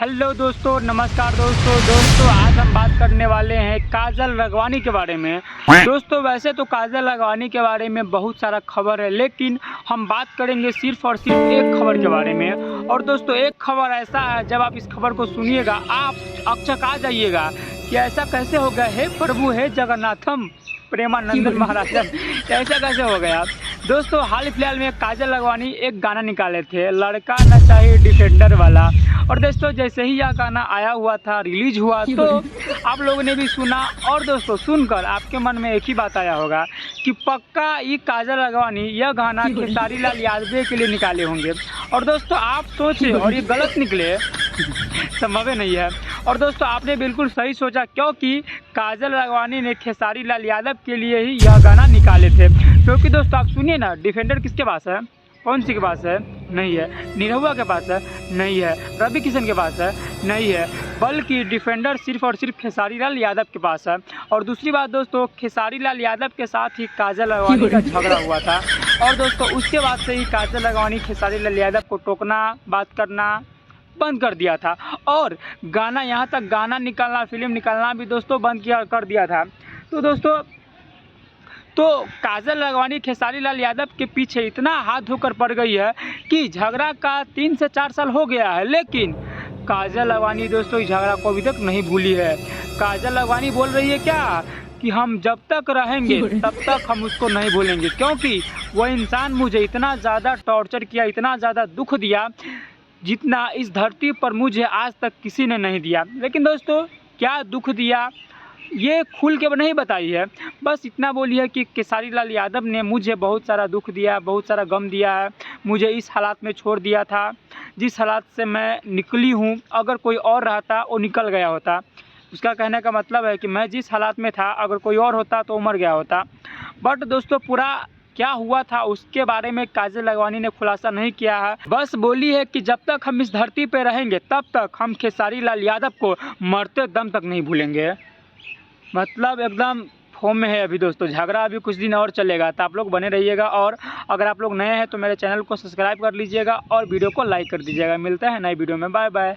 Hello दोस्तों, नमस्कार दोस्तों आज हम बात करने वाले हैं काजल राघवानी के बारे में। दोस्तों वैसे तो काजल राघवानी के बारे में बहुत सारा खबर है, लेकिन हम बात करेंगे सिर्फ और सिर्फ एक खबर के बारे में। और दोस्तों एक खबर ऐसा है, जब आप इस खबर को सुनिएगा आप अकचका जाइएगा कि ऐसा कैसे हो गया। हे प्रभु, हे जगन्नाथम प्रेमानंदन महाराजन, ऐसा कैसे हो गया। दोस्तों हाल फिलहाल में काजल राघवानी एक गाना निकाले थे, लड़का न चाहिए डिफेंडर वाला। और दोस्तों जैसे ही यह गाना आया हुआ था, रिलीज हुआ, तो आप लोगों ने भी सुना। और दोस्तों सुनकर आपके मन में एक ही बात आया होगा कि पक्का ये काजल राघवानी यह गाना खेसारी लाल यादव के लिए निकाले होंगे। और दोस्तों आप सोचे और ये गलत निकले, संभव नहीं है। और दोस्तों आपने बिल्कुल सही सोचा, क्योंकि काजल राघवानी ने खेसारी लाल यादव के लिए ही यह गाना निकाले थे। क्योंकि दोस्तों आप सुनिए ना, डिफेंडर किसके पास है, कौन सी के पास है, नहीं है। निरहुआ के पास है, नहीं है। रवि किशन के पास है, नहीं है। बल्कि डिफेंडर सिर्फ और सिर्फ खेसारी लाल यादव के पास है। और दूसरी बात दोस्तों, खेसारी लाल यादव के साथ ही काजल राघवानी का झगड़ा हुआ था। और दोस्तों उसके बाद से ही काजल राघवानी खेसारी लाल यादव को टोकना, बात करना बंद कर दिया था। और गाना, यहाँ तक गाना निकालना, फिल्म निकालना भी दोस्तों बंद कर दिया था। तो दोस्तों काजल राघवानी खेसारी लाल यादव के पीछे इतना हाथ धोकर पड़ गई है कि झगड़ा का 3 से 4 साल हो गया है, लेकिन काजल राघवानी दोस्तों इस झगड़ा को अभी तक नहीं भूली है। काजल राघवानी बोल रही है क्या कि हम जब तक रहेंगे तब तक हम उसको नहीं भूलेंगे, क्योंकि वह इंसान मुझे इतना ज़्यादा टॉर्चर किया, इतना ज़्यादा दुख दिया, जितना इस धरती पर मुझे आज तक किसी ने नहीं दिया। लेकिन दोस्तों क्या दुख दिया ये खुल के नहीं बताई है, बस इतना बोली है कि खेसारी लाल यादव ने मुझे बहुत सारा दुख दिया, बहुत सारा गम दिया है, मुझे इस हालात में छोड़ दिया था, जिस हालात से मैं निकली हूँ। अगर कोई और रहता वो निकल गया होता। उसका कहने का मतलब है कि मैं जिस हालात में था, अगर कोई और होता तो मर गया होता। बट दोस्तों पूरा क्या हुआ था उसके बारे में काजल राघवानी ने खुलासा नहीं किया है। बस बोली है कि जब तक हम इस धरती पर रहेंगे तब तक हम खेसारी लाल यादव को मरते दम तक नहीं भूलेंगे। मतलब एकदम फॉर्म में है अभी दोस्तों। झगड़ा अभी कुछ दिन और चलेगा, तो आप लोग बने रहिएगा। और अगर आप लोग नए हैं तो मेरे चैनल को सब्सक्राइब कर लीजिएगा और वीडियो को लाइक कर दीजिएगा। मिलते हैं नई वीडियो में, बाय बाय।